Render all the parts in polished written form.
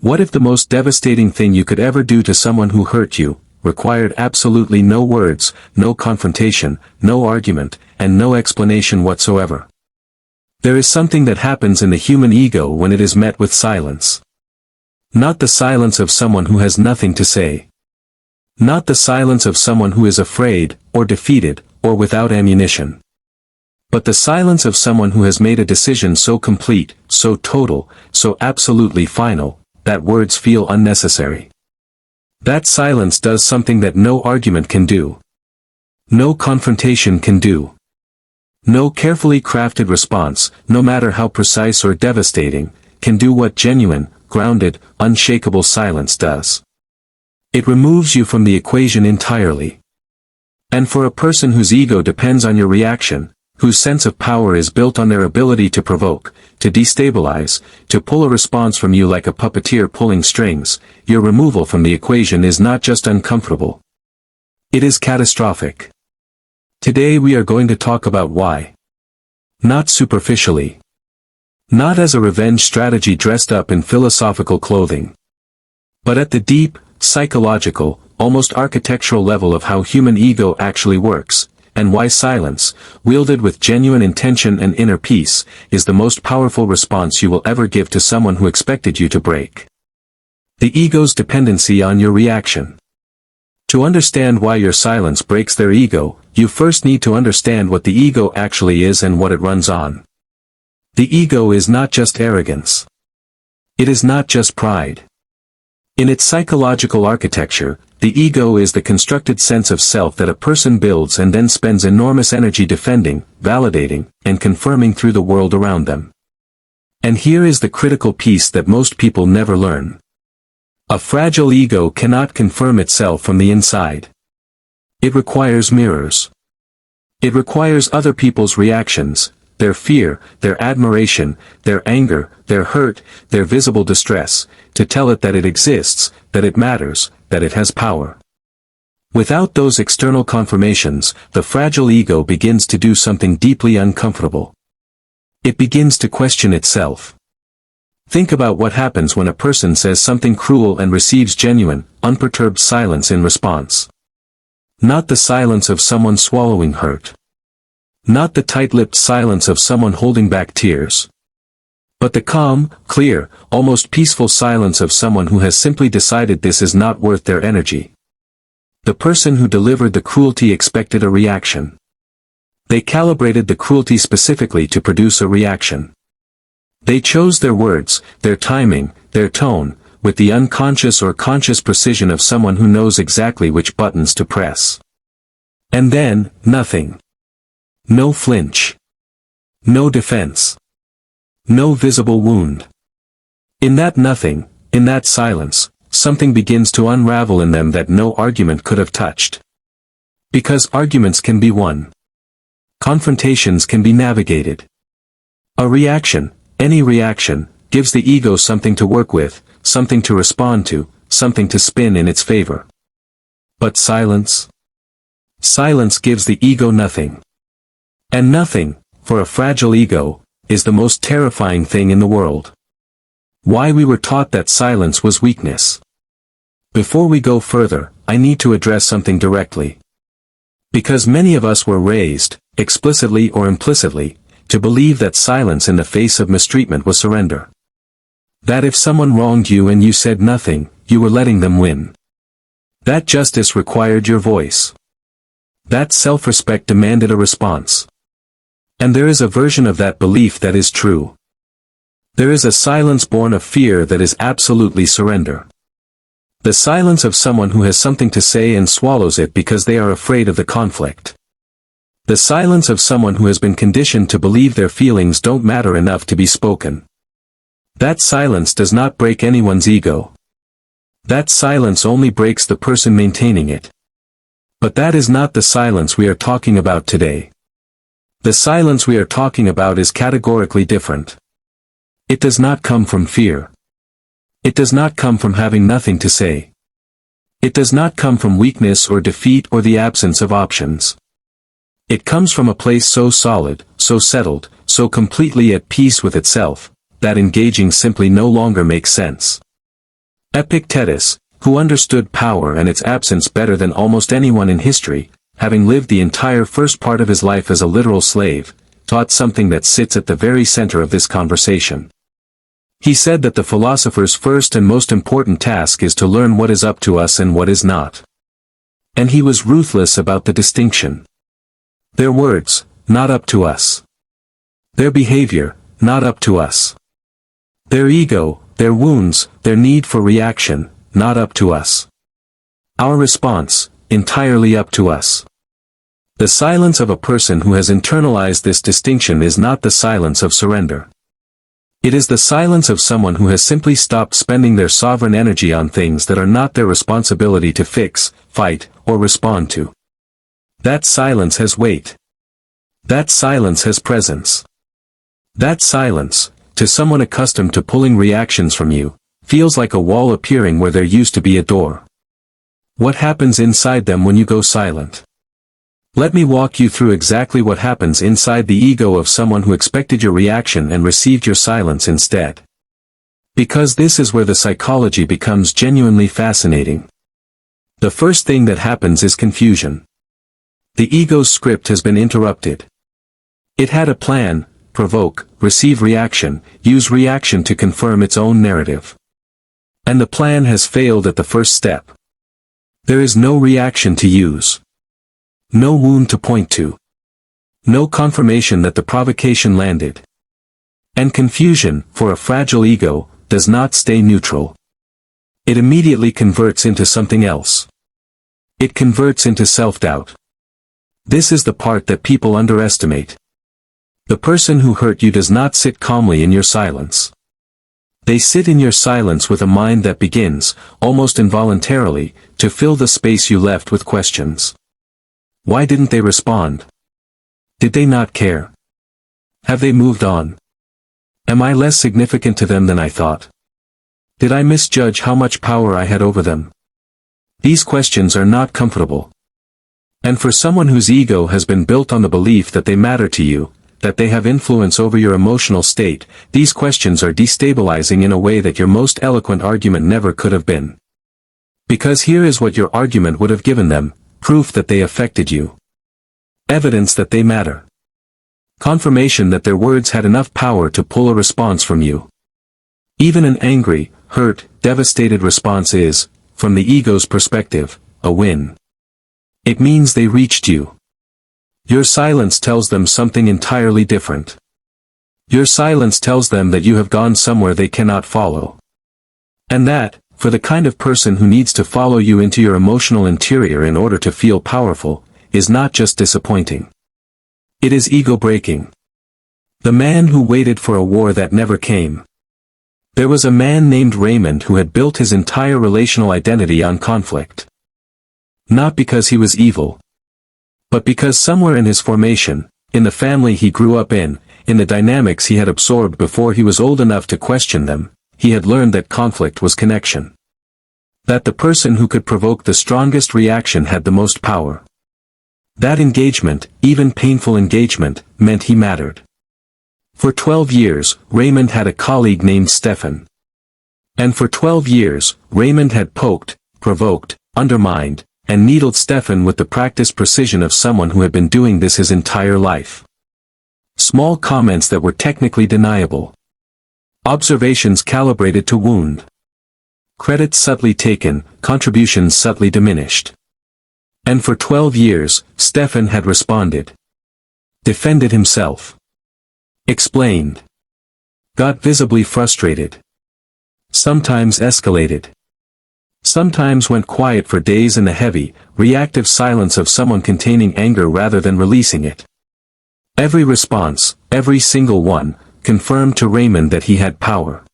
What if the most devastating thing you could ever do to someone who hurt you required absolutely no words, no confrontation, no argument, and no explanation whatsoever? There is something that happens in the human ego when it is met with silence. Not the silence of someone who has nothing to say. Not the silence of someone who is afraid, or defeated, or without ammunition. But the silence of someone who has made a decision so complete, so total, so absolutely final, that words feel unnecessary. That silence does something that no argument can do. No confrontation can do. No carefully crafted response, no matter how precise or devastating, can do what genuine, grounded, unshakable silence does. It removes you from the equation entirely. And for a person whose ego depends on your reaction, whose sense of power is built on their ability to provoke, to destabilize, to pull a response from you like a puppeteer pulling strings, your removal from the equation is not just uncomfortable. It is catastrophic. Today we are going to talk about why. Not superficially. Not as a revenge strategy dressed up in philosophical clothing. But at the deep, psychological, almost architectural level of how human ego actually works, and why silence, wielded with genuine intention and inner peace, is the most powerful response you will ever give to someone who expected you to break. The ego's dependency on your reaction. To understand why your silence breaks their ego, you first need to understand what the ego actually is and what it runs on. The ego is not just arrogance. It is not just pride. In its psychological architecture, the ego is the constructed sense of self that a person builds and then spends enormous energy defending, validating, and confirming through the world around them. And here is the critical piece that most people never learn. A fragile ego cannot confirm itself from the inside. It requires mirrors. It requires other people's reactions, their fear, their admiration, their anger, their hurt, their visible distress, to tell it that it exists, that it matters, that it has power. Without those external confirmations, the fragile ego begins to do something deeply uncomfortable. It begins to question itself. Think about what happens when a person says something cruel and receives genuine, unperturbed silence in response. Not the silence of someone swallowing hurt. Not the tight-lipped silence of someone holding back tears. But the calm, clear, almost peaceful silence of someone who has simply decided this is not worth their energy. The person who delivered the cruelty expected a reaction. They calibrated the cruelty specifically to produce a reaction. They chose their words, their timing, their tone, with the unconscious or conscious precision of someone who knows exactly which buttons to press. And then, nothing. No flinch. No defense. No visible wound. In that nothing, in that silence, something begins to unravel in them that no argument could have touched. Because arguments can be won. Confrontations can be navigated. A reaction, any reaction, gives the ego something to work with, something to respond to, something to spin in its favor. But silence? Silence gives the ego nothing. And nothing, for a fragile ego, is the most terrifying thing in the world. Why we were taught that silence was weakness. Before we go further, I need to address something directly. Because many of us were raised, explicitly or implicitly, to believe that silence in the face of mistreatment was surrender. That if someone wronged you and you said nothing, you were letting them win. That justice required your voice. That self-respect demanded a response. And there is a version of that belief that is true. There is a silence born of fear that is absolutely surrender. The silence of someone who has something to say and swallows it because they are afraid of the conflict. The silence of someone who has been conditioned to believe their feelings don't matter enough to be spoken. That silence does not break anyone's ego. That silence only breaks the person maintaining it. But that is not the silence we are talking about today. The silence we are talking about is categorically different. It does not come from fear. It does not come from having nothing to say. It does not come from weakness or defeat or the absence of options. It comes from a place so solid, so settled, so completely at peace with itself, that engaging simply no longer makes sense. Epictetus, who understood power and its absence better than almost anyone in history, having lived the entire first part of his life as a literal slave, taught something that sits at the very center of this conversation. He said that the philosopher's first and most important task is to learn what is up to us and what is not. And he was ruthless about the distinction. Their words, not up to us. Their behavior, not up to us. Their ego, their wounds, their need for reaction, not up to us. Our response, entirely up to us. The silence of a person who has internalized this distinction is not the silence of surrender. It is the silence of someone who has simply stopped spending their sovereign energy on things that are not their responsibility to fix, fight, or respond to. That silence has weight. That silence has presence. That silence, to someone accustomed to pulling reactions from you, feels like a wall appearing where there used to be a door. What happens inside them when you go silent? Let me walk you through exactly what happens inside the ego of someone who expected your reaction and received your silence instead. Because this is where the psychology becomes genuinely fascinating. The first thing that happens is confusion. The ego's script has been interrupted. It had a plan: provoke, receive reaction, use reaction to confirm its own narrative. And the plan has failed at the first step. There is no reaction to use. No wound to point to. No confirmation that the provocation landed. And confusion, for a fragile ego, does not stay neutral. It immediately converts into something else. It converts into self-doubt. This is the part that people underestimate. The person who hurt you does not sit calmly in your silence. They sit in your silence with a mind that begins, almost involuntarily, to fill the space you left with questions. Why didn't they respond? Did they not care? Have they moved on? Am I less significant to them than I thought? Did I misjudge how much power I had over them? These questions are not comfortable. And for someone whose ego has been built on the belief that they matter to you, that they have influence over your emotional state, these questions are destabilizing in a way that your most eloquent argument never could have been. Because here is what your argument would have given them: proof that they affected you. Evidence that they matter. Confirmation that their words had enough power to pull a response from you. Even an angry, hurt, devastated response is, from the ego's perspective, a win. It means they reached you. Your silence tells them something entirely different. Your silence tells them that you have gone somewhere they cannot follow. And that, for the kind of person who needs to follow you into your emotional interior in order to feel powerful, is not just disappointing. It is ego-breaking. The man who waited for a war that never came. There was a man named Raymond who had built his entire relational identity on conflict. Not because he was evil, but because somewhere in his formation, in the family he grew up in the dynamics he had absorbed before he was old enough to question them, he had learned that conflict was connection. That the person who could provoke the strongest reaction had the most power. That engagement, even painful engagement, meant he mattered. For 12 years, Raymond had a colleague named Stefan. And for 12 years, Raymond had poked, provoked, undermined, and needled Stefan with the practiced precision of someone who had been doing this his entire life. Small comments that were technically deniable. Observations calibrated to wound. Credit subtly taken, contributions subtly diminished. And for 12 years, Stefan had responded. Defended himself. Explained. Got visibly frustrated. Sometimes escalated. Sometimes went quiet for days in the heavy, reactive silence of someone containing anger rather than releasing it. Every response, every single one, confirmed to Raymond that he had power.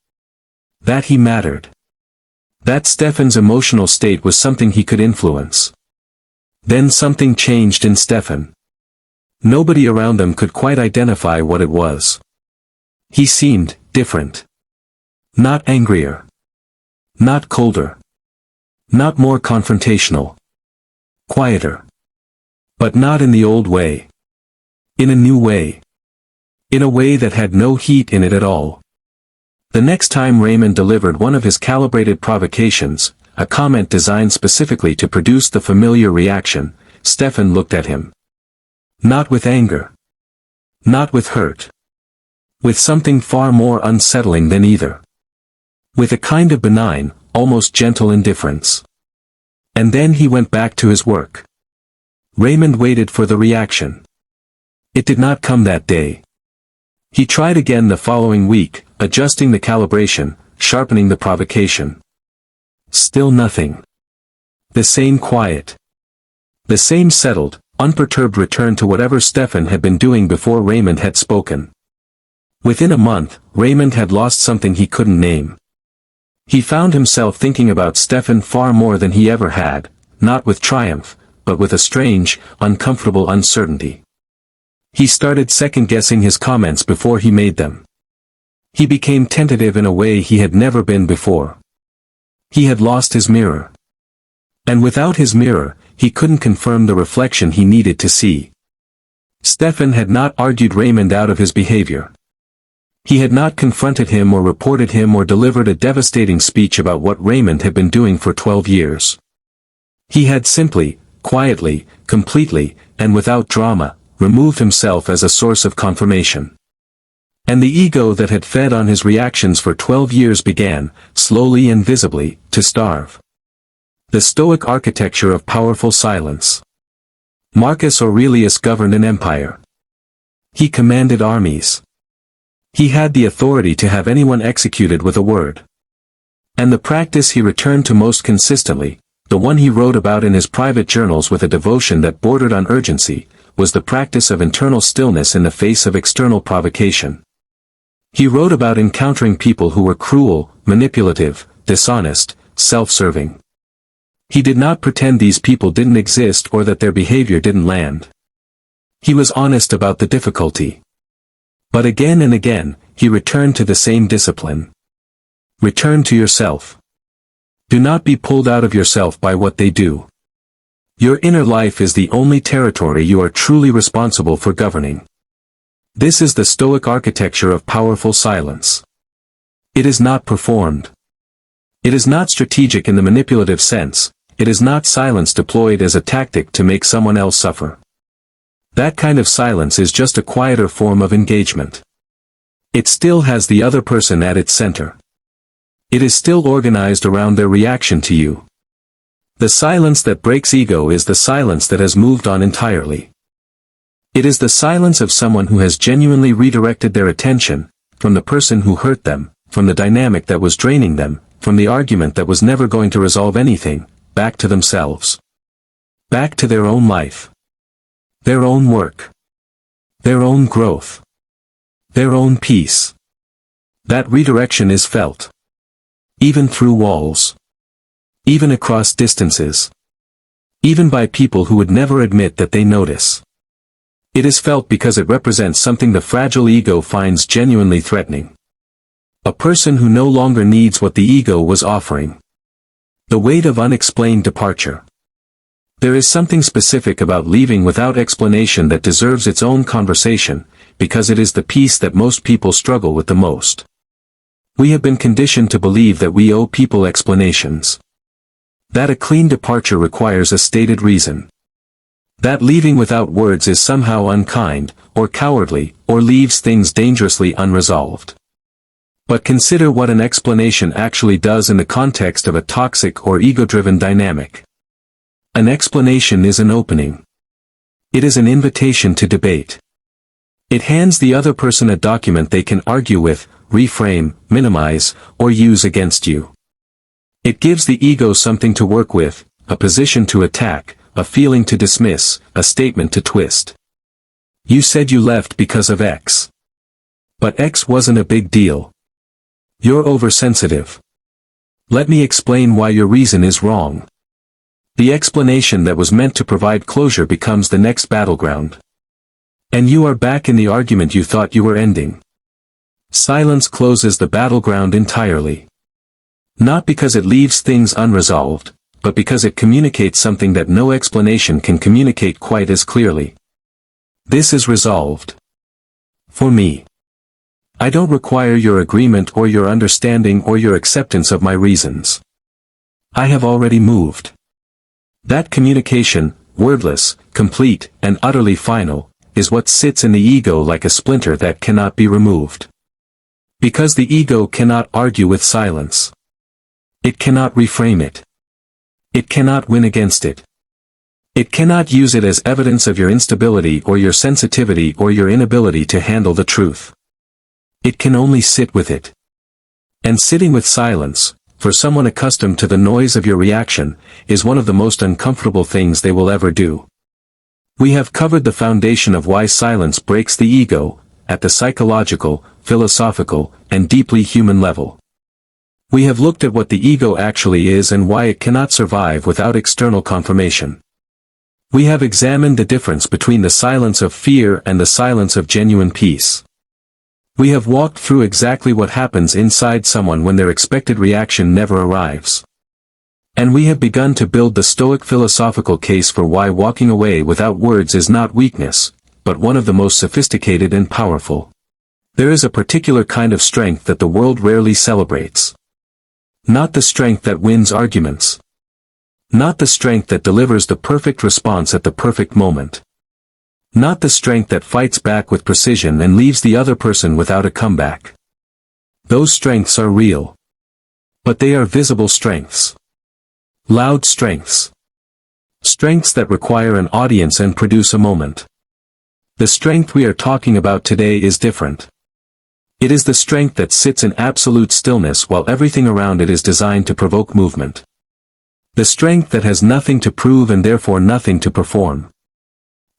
That he mattered. That Stefan's emotional state was something he could influence. Then something changed in Stefan. Nobody around them could quite identify what it was. He seemed different. Not angrier. Not colder. Not more confrontational. Quieter. But not in the old way. In a new way. In a way that had no heat in it at all. The next time Raymond delivered one of his calibrated provocations, a comment designed specifically to produce the familiar reaction, Stefan looked at him. Not with anger. Not with hurt. With something far more unsettling than either. With a kind of benign, almost gentle indifference. And then he went back to his work. Raymond waited for the reaction. It did not come that day. He tried again the following week, adjusting the calibration, sharpening the provocation. Still nothing. The same quiet. The same settled, unperturbed return to whatever Stefan had been doing before Raymond had spoken. Within a month, Raymond had lost something he couldn't name. He found himself thinking about Stefan far more than he ever had, not with triumph, but with a strange, uncomfortable uncertainty. He started second-guessing his comments before he made them. He became tentative in a way he had never been before. He had lost his mirror. And without his mirror, he couldn't confirm the reflection he needed to see. Stefan had not argued Raymond out of his behavior. He had not confronted him or reported him or delivered a devastating speech about what Raymond had been doing for 12 years. He had simply, quietly, completely, and without drama, removed himself as a source of confirmation. And the ego that had fed on his reactions for 12 years began, slowly and visibly, to starve. The Stoic architecture of powerful silence. Marcus Aurelius governed an empire. He commanded armies. He had the authority to have anyone executed with a word. And the practice he returned to most consistently, the one he wrote about in his private journals with a devotion that bordered on urgency, was the practice of internal stillness in the face of external provocation. He wrote about encountering people who were cruel, manipulative, dishonest, self-serving. He did not pretend these people didn't exist or that their behavior didn't land. He was honest about the difficulty. But again and again, he returned to the same discipline. Return to yourself. Do not be pulled out of yourself by what they do. Your inner life is the only territory you are truly responsible for governing. This is the Stoic architecture of powerful silence. It is not performed. It is not strategic in the manipulative sense, it is not silence deployed as a tactic to make someone else suffer. That kind of silence is just a quieter form of engagement. It still has the other person at its center. It is still organized around their reaction to you. The silence that breaks ego is the silence that has moved on entirely. It is the silence of someone who has genuinely redirected their attention, from the person who hurt them, from the dynamic that was draining them, from the argument that was never going to resolve anything, back to themselves. Back to their own life. Their own work. Their own growth. Their own peace. That redirection is felt. Even through walls. Even across distances. Even by people who would never admit that they notice. It is felt because it represents something the fragile ego finds genuinely threatening. A person who no longer needs what the ego was offering. The weight of unexplained departure. There is something specific about leaving without explanation that deserves its own conversation, because it is the piece that most people struggle with the most. We have been conditioned to believe that we owe people explanations. That a clean departure requires a stated reason. That leaving without words is somehow unkind, or cowardly, or leaves things dangerously unresolved. But consider what an explanation actually does in the context of a toxic or ego-driven dynamic. An explanation is an opening. It is an invitation to debate. It hands the other person a document they can argue with, reframe, minimize, or use against you. It gives the ego something to work with, a position to attack, a feeling to dismiss, a statement to twist. You said you left because of X. But X wasn't a big deal. You're oversensitive. Let me explain why your reason is wrong. The explanation that was meant to provide closure becomes the next battleground. And you are back in the argument you thought you were ending. Silence closes the battleground entirely. Not because it leaves things unresolved, but because it communicates something that no explanation can communicate quite as clearly. This is resolved. For me. I don't require your agreement or your understanding or your acceptance of my reasons. I have already moved. That communication, wordless, complete, and utterly final, is what sits in the ego like a splinter that cannot be removed. Because the ego cannot argue with silence. It cannot reframe it. It cannot win against it. It cannot use it as evidence of your instability or your sensitivity or your inability to handle the truth. It can only sit with it. And sitting with silence, for someone accustomed to the noise of your reaction, is one of the most uncomfortable things they will ever do. We have covered the foundation of why silence breaks the ego, at the psychological, philosophical, and deeply human level. We have looked at what the ego actually is and why it cannot survive without external confirmation. We have examined the difference between the silence of fear and the silence of genuine peace. We have walked through exactly what happens inside someone when their expected reaction never arrives. And we have begun to build the Stoic philosophical case for why walking away without words is not weakness, but one of the most sophisticated and powerful. There is a particular kind of strength that the world rarely celebrates. Not the strength that wins arguments. Not the strength that delivers the perfect response at the perfect moment. Not the strength that fights back with precision and leaves the other person without a comeback. Those strengths are real. But they are visible strengths. Loud strengths. Strengths that require an audience and produce a moment. The strength we are talking about today is different. It is the strength that sits in absolute stillness while everything around it is designed to provoke movement. The strength that has nothing to prove and therefore nothing to perform.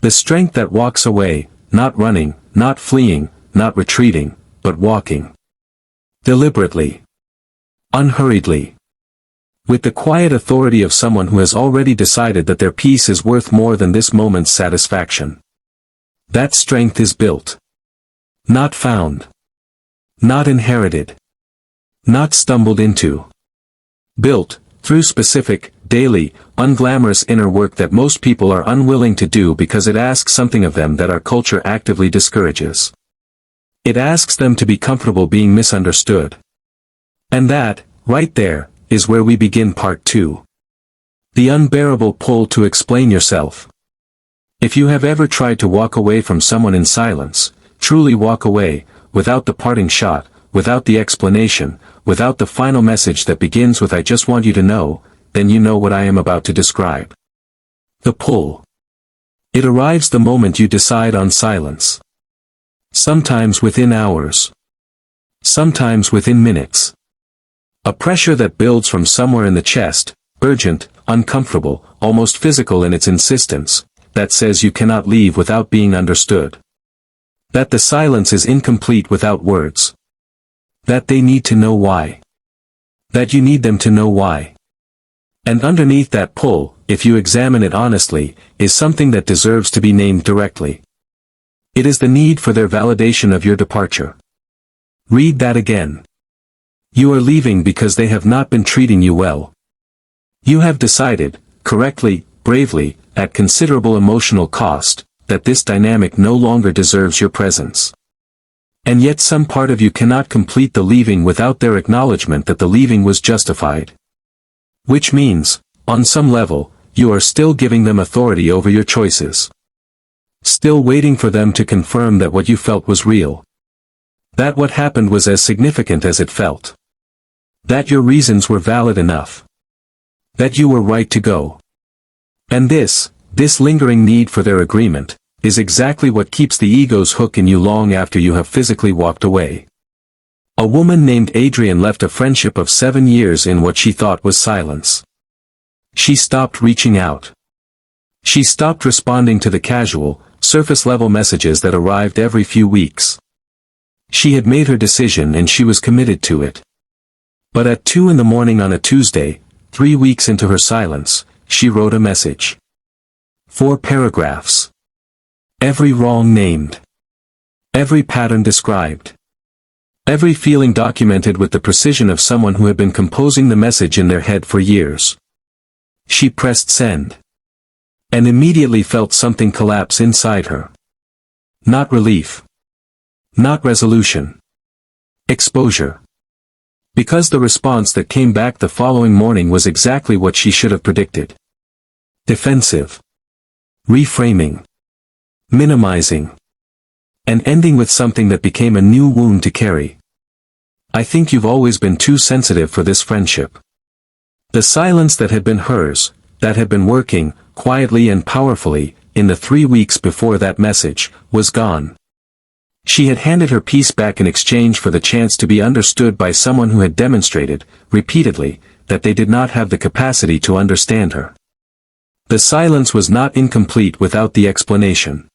The strength that walks away, not running, not fleeing, not retreating, but walking. Deliberately. Unhurriedly. With the quiet authority of someone who has already decided that their peace is worth more than this moment's satisfaction. That strength is built. Not found. Not inherited. Not stumbled into. Built, through specific, daily, unglamorous inner work that most people are unwilling to do because it asks something of them that our culture actively discourages. It asks them to be comfortable being misunderstood. And that, right there, is where we begin part 2. The unbearable pull to explain yourself. If you have ever tried to walk away from someone in silence, truly walk away, without the parting shot, without the explanation, without the final message that begins with "I just want you to know," then you know what I am about to describe. The pull. It arrives the moment you decide on silence. Sometimes within hours. Sometimes within minutes. A pressure that builds from somewhere in the chest, urgent, uncomfortable, almost physical in its insistence, that says you cannot leave without being understood. That the silence is incomplete without words. That they need to know why. That you need them to know why. And underneath that pull, if you examine it honestly, is something that deserves to be named directly. It is the need for their validation of your departure. Read that again. You are leaving because they have not been treating you well. You have decided, correctly, bravely, at considerable emotional cost, that this dynamic no longer deserves your presence. And yet some part of you cannot complete the leaving without their acknowledgement that the leaving was justified. Which means, on some level, you are still giving them authority over your choices. Still waiting for them to confirm that what you felt was real. That what happened was as significant as it felt. That your reasons were valid enough. That you were right to go. And this lingering need for their agreement, is exactly what keeps the ego's hook in you long after you have physically walked away. A woman named Adrienne left a friendship of 7 years in what she thought was silence. She stopped reaching out. She stopped responding to the casual, surface-level messages that arrived every few weeks. She had made her decision and she was committed to it. But at 2 a.m. on a Tuesday, 3 weeks into her silence, she wrote a message. 4 paragraphs. Every wrong named. Every pattern described. Every feeling documented with the precision of someone who had been composing the message in their head for years. She pressed send. And immediately felt something collapse inside her. Not relief. Not resolution. Exposure. Because the response that came back the following morning was exactly what she should have predicted. Defensive. Reframing. Minimizing. And ending with something that became a new wound to carry. I think you've always been too sensitive for this friendship. The silence that had been hers, that had been working, quietly and powerfully, in the 3 weeks before that message, was gone. She had handed her peace back in exchange for the chance to be understood by someone who had demonstrated, repeatedly, that they did not have the capacity to understand her. The silence was not incomplete without the explanation.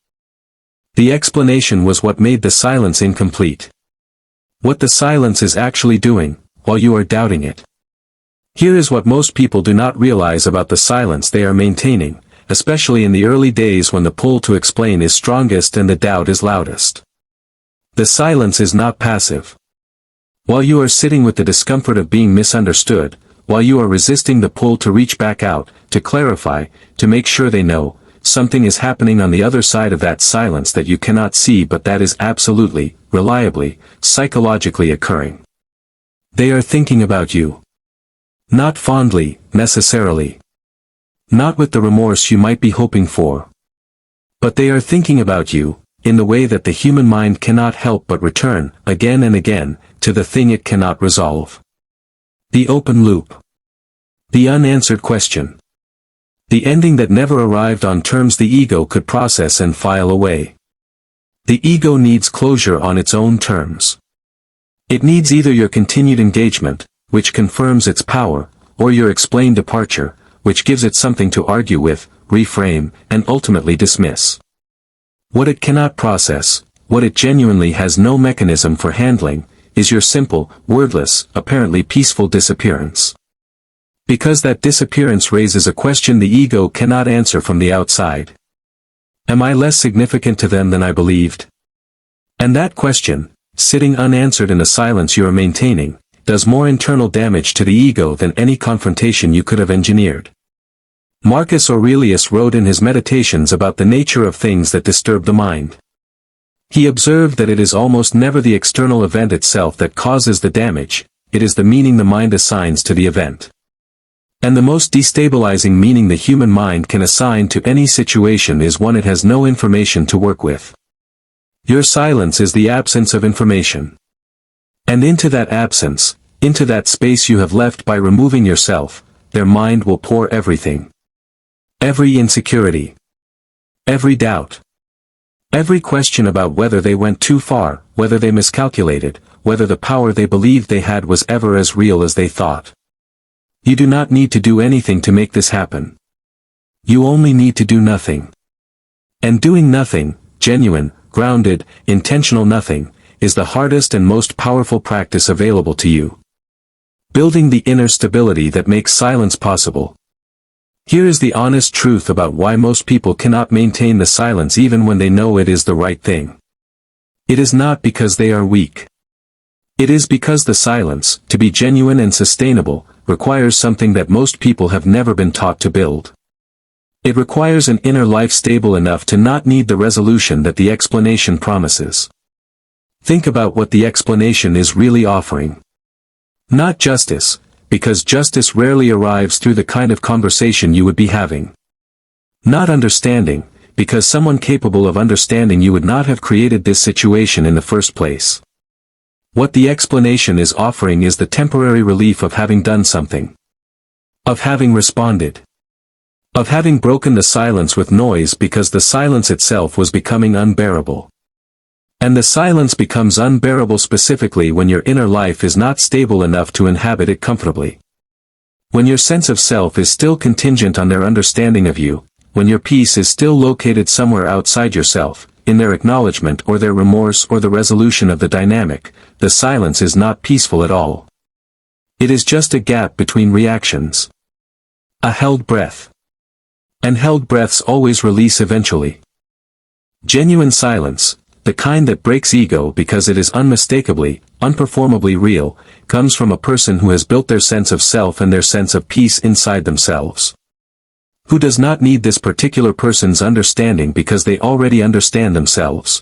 The explanation was what made the silence incomplete. What the silence is actually doing, while you are doubting it. Here is what most people do not realize about the silence they are maintaining, especially in the early days when the pull to explain is strongest and the doubt is loudest. The silence is not passive. While you are sitting with the discomfort of being misunderstood, while you are resisting the pull to reach back out, to clarify, to make sure they know, something is happening on the other side of that silence that you cannot see but that is absolutely, reliably, psychologically occurring. They are thinking about you. Not fondly, necessarily. Not with the remorse you might be hoping for. But they are thinking about you, in the way that the human mind cannot help but return, again and again, to the thing it cannot resolve. The open loop. The unanswered question. The ending that never arrived on terms the ego could process and file away. The ego needs closure on its own terms. It needs either your continued engagement, which confirms its power, or your explained departure, which gives it something to argue with, reframe, and ultimately dismiss. What it cannot process, what it genuinely has no mechanism for handling, is your simple, wordless, apparently peaceful disappearance. Because that disappearance raises a question the ego cannot answer from the outside. Am I less significant to them than I believed? And that question, sitting unanswered in the silence you are maintaining, does more internal damage to the ego than any confrontation you could have engineered. Marcus Aurelius wrote in his Meditations about the nature of things that disturb the mind. He observed that it is almost never the external event itself that causes the damage, it is the meaning the mind assigns to the event. And the most destabilizing meaning the human mind can assign to any situation is one it has no information to work with. Your silence is the absence of information. And into that absence, into that space you have left by removing yourself, their mind will pour everything. Every insecurity. Every doubt. Every question about whether they went too far, whether they miscalculated, whether the power they believed they had was ever as real as they thought. You do not need to do anything to make this happen. You only need to do nothing. And doing nothing, genuine, grounded, intentional nothing, is the hardest and most powerful practice available to you. Building the inner stability that makes silence possible. Here is the honest truth about why most people cannot maintain the silence even when they know it is the right thing. It is not because they are weak. It is because the silence, to be genuine and sustainable, requires something that most people have never been taught to build. It requires an inner life stable enough to not need the resolution that the explanation promises. Think about what the explanation is really offering. Not justice, because justice rarely arrives through the kind of conversation you would be having. Not understanding, because someone capable of understanding you would not have created this situation in the first place. What the explanation is offering is the temporary relief of having done something. Of having responded. Of having broken the silence with noise because the silence itself was becoming unbearable. And the silence becomes unbearable specifically when your inner life is not stable enough to inhabit it comfortably. When your sense of self is still contingent on their understanding of you, when your peace is still located somewhere outside yourself, in their acknowledgement or their remorse or the resolution of the dynamic, the silence is not peaceful at all. It is just a gap between reactions. A held breath. And held breaths always release eventually. Genuine silence, the kind that breaks ego because it is unmistakably, unperformably real, comes from a person who has built their sense of self and their sense of peace inside themselves. Who does not need this particular person's understanding because they already understand themselves.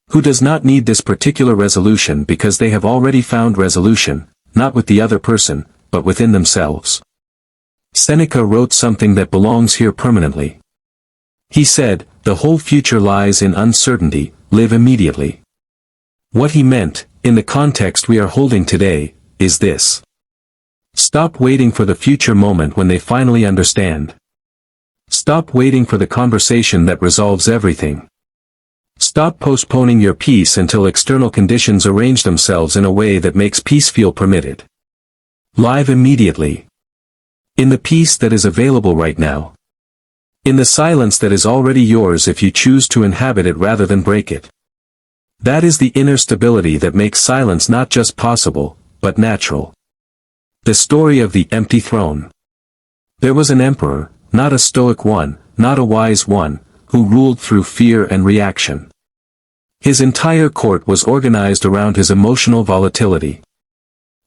Who does not need this particular resolution because they have already found resolution, not with the other person, but within themselves. Seneca wrote something that belongs here permanently. He said, "The whole future lies in uncertainty, live immediately." What he meant, in the context we are holding today, is this. Stop waiting for the future moment when they finally understand. Stop waiting for the conversation that resolves everything. Stop postponing your peace until external conditions arrange themselves in a way that makes peace feel permitted. Live immediately. In the peace that is available right now. In the silence that is already yours if you choose to inhabit it rather than break it. That is the inner stability that makes silence not just possible, but natural. The story of the empty throne. There was an emperor, not a stoic one, not a wise one, who ruled through fear and reaction. His entire court was organized around his emotional volatility.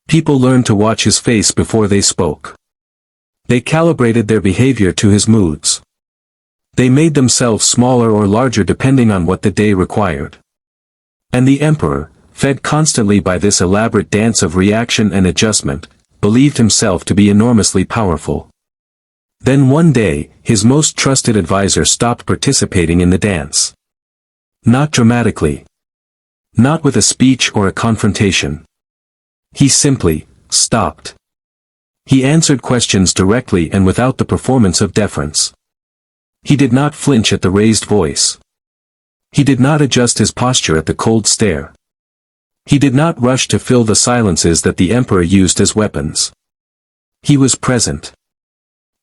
People learned to watch his face before they spoke. They calibrated their behavior to his moods. They made themselves smaller or larger depending on what the day required. And the emperor, fed constantly by this elaborate dance of reaction and adjustment, believed himself to be enormously powerful. Then one day, his most trusted advisor stopped participating in the dance. Not dramatically. Not with a speech or a confrontation. He simply stopped. He answered questions directly and without the performance of deference. He did not flinch at the raised voice. He did not adjust his posture at the cold stare. He did not rush to fill the silences that the emperor used as weapons. He was present.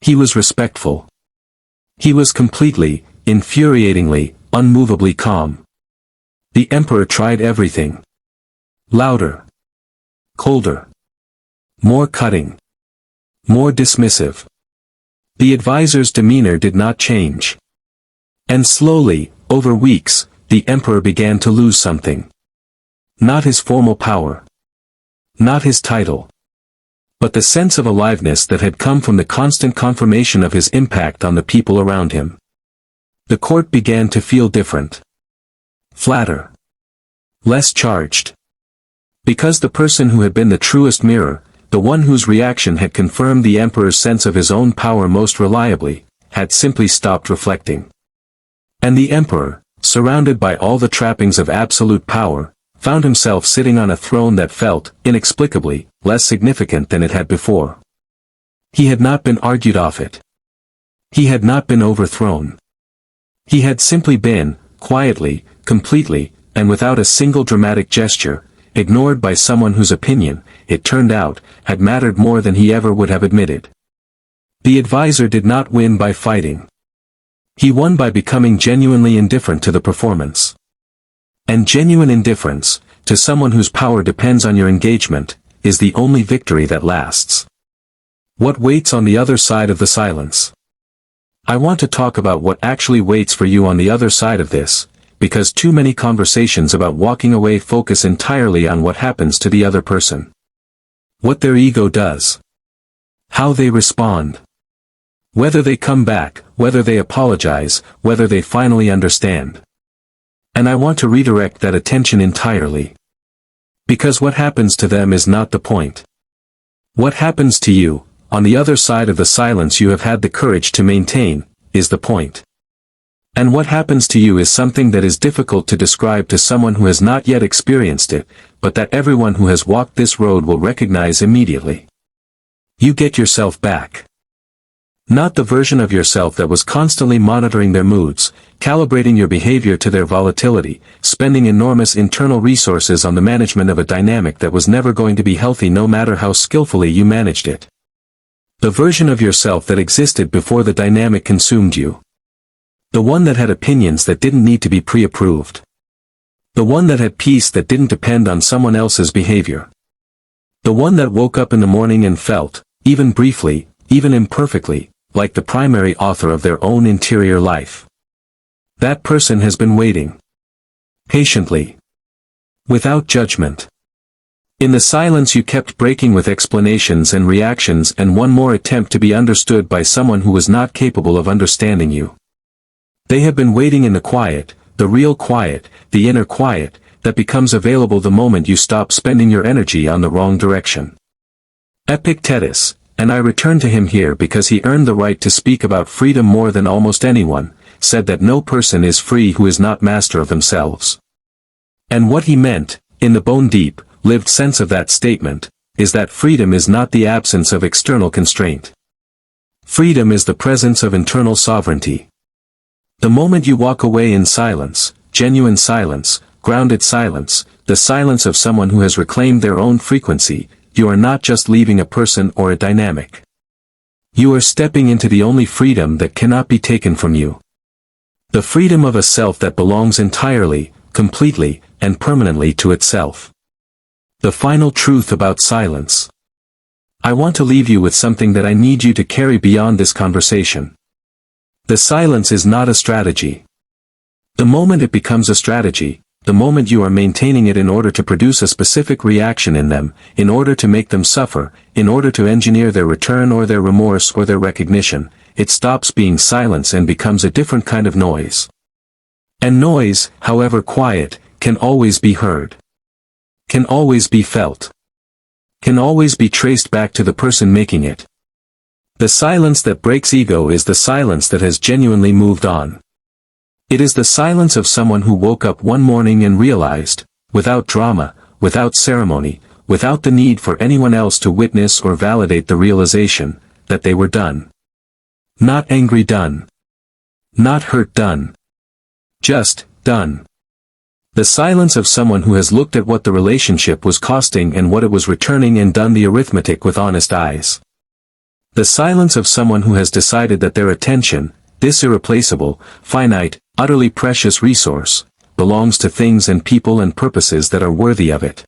He was respectful. He was completely, infuriatingly, unmovably calm. The emperor tried everything. Louder. Colder. More cutting. More dismissive. The advisor's demeanor did not change. And slowly, over weeks, the emperor began to lose something. Not his formal power. Not his title. But the sense of aliveness that had come from the constant confirmation of his impact on the people around him. The court began to feel different. Flatter. Less charged. Because the person who had been the truest mirror, the one whose reaction had confirmed the emperor's sense of his own power most reliably, had simply stopped reflecting. And the emperor, surrounded by all the trappings of absolute power, found himself sitting on a throne that felt, inexplicably, less significant than it had before. He had not been argued off it. He had not been overthrown. He had simply been, quietly, completely, and without a single dramatic gesture, ignored by someone whose opinion, it turned out, had mattered more than he ever would have admitted. The advisor did not win by fighting. He won by becoming genuinely indifferent to the performance. And genuine indifference, to someone whose power depends on your engagement, is the only victory that lasts. What waits on the other side of the silence? I want to talk about what actually waits for you on the other side of this, because too many conversations about walking away focus entirely on what happens to the other person. What their ego does. How they respond. Whether they come back, whether they apologize, whether they finally understand. And I want to redirect that attention entirely. Because what happens to them is not the point. What happens to you, on the other side of the silence you have had the courage to maintain, is the point. And what happens to you is something that is difficult to describe to someone who has not yet experienced it, but that everyone who has walked this road will recognize immediately. You get yourself back. Not the version of yourself that was constantly monitoring their moods, calibrating your behavior to their volatility, spending enormous internal resources on the management of a dynamic that was never going to be healthy no matter how skillfully you managed it. The version of yourself that existed before the dynamic consumed you. The one that had opinions that didn't need to be pre-approved. The one that had peace that didn't depend on someone else's behavior. The one that woke up in the morning and felt, even briefly, even imperfectly, like the primary author of their own interior life. That person has been waiting. Patiently. Without judgment. In the silence you kept breaking with explanations and reactions and one more attempt to be understood by someone who was not capable of understanding you. They have been waiting in the quiet, the real quiet, the inner quiet, that becomes available the moment you stop spending your energy on the wrong direction. Epictetus, and I return to him here because he earned the right to speak about freedom more than almost anyone, said that no person is free who is not master of themselves. And what he meant, in the bone-deep, lived sense of that statement, is that freedom is not the absence of external constraint. Freedom is the presence of internal sovereignty. The moment you walk away in silence, genuine silence, grounded silence, the silence of someone who has reclaimed their own frequency, you are not just leaving a person or a dynamic. You are stepping into the only freedom that cannot be taken from you. The freedom of a self that belongs entirely, completely, and permanently to itself. The final truth about silence. I want to leave you with something that I need you to carry beyond this conversation. The silence is not a strategy. The moment it becomes a strategy, the moment you are maintaining it in order to produce a specific reaction in them, in order to make them suffer, in order to engineer their return or their remorse or their recognition, it stops being silence and becomes a different kind of noise. And noise, however quiet, can always be heard. Can always be felt. Can always be traced back to the person making it. The silence that breaks ego is the silence that has genuinely moved on. It is the silence of someone who woke up one morning and realized, without drama, without ceremony, without the need for anyone else to witness or validate the realization, that they were done. Not angry done. Not hurt done. Just, done. The silence of someone who has looked at what the relationship was costing and what it was returning and done the arithmetic with honest eyes. The silence of someone who has decided that their attention, this irreplaceable, finite, utterly precious resource, belongs to things and people and purposes that are worthy of it.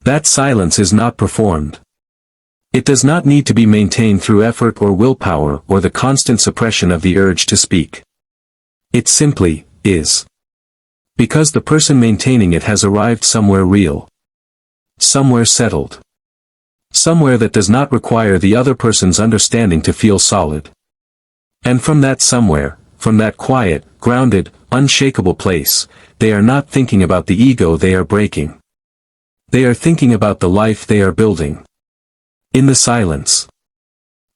That silence is not performed. It does not need to be maintained through effort or willpower or the constant suppression of the urge to speak. It simply is. Because the person maintaining it has arrived somewhere real. Somewhere settled. Somewhere that does not require the other person's understanding to feel solid. And from that somewhere, from that quiet, grounded, unshakable place, they are not thinking about the ego they are breaking. They are thinking about the life they are building. In the silence.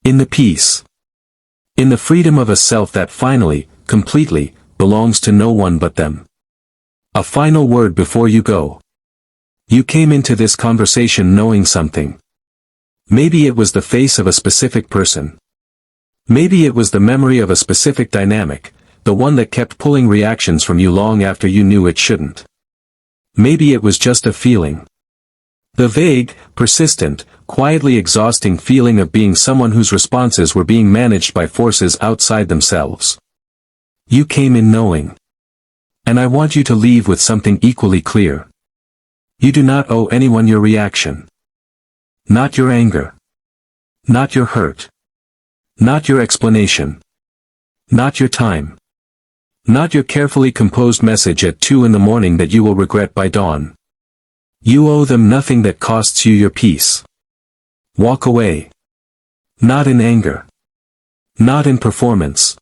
In the peace. In the freedom of a self that finally, completely, belongs to no one but them. A final word before you go. You came into this conversation knowing something. Maybe it was the face of a specific person. Maybe it was the memory of a specific dynamic, the one that kept pulling reactions from you long after you knew it shouldn't. Maybe it was just a feeling. The vague, persistent, quietly exhausting feeling of being someone whose responses were being managed by forces outside themselves. You came in knowing. And I want you to leave with something equally clear. You do not owe anyone your reaction. Not your anger. Not your hurt. Not your explanation. Not your time. Not your carefully composed message at 2 a.m. that you will regret by dawn. You owe them nothing that costs you your peace. Walk away. Not in anger. Not in performance.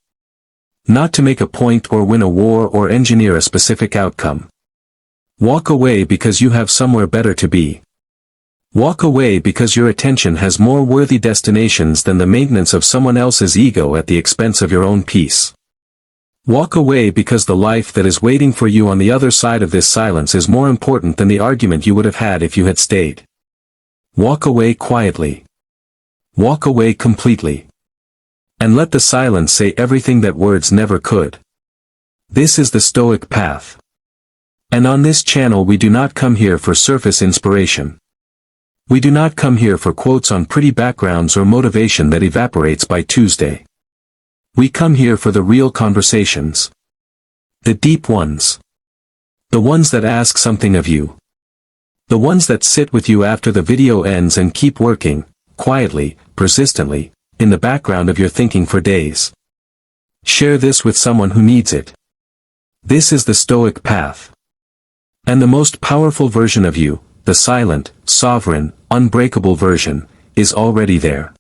Not to make a point or win a war or engineer a specific outcome. Walk away because you have somewhere better to be. Walk away because your attention has more worthy destinations than the maintenance of someone else's ego at the expense of your own peace. Walk away because the life that is waiting for you on the other side of this silence is more important than the argument you would have had if you had stayed. Walk away quietly. Walk away completely. And let the silence say everything that words never could. This is the Stoic path. And on this channel we do not come here for surface inspiration. We do not come here for quotes on pretty backgrounds or motivation that evaporates by Tuesday. We come here for the real conversations. The deep ones. The ones that ask something of you. The ones that sit with you after the video ends and keep working, quietly, persistently, in the background of your thinking for days. Share this with someone who needs it. This is the Stoic path. And the most powerful version of you, the silent, sovereign, unbreakable version, is already there.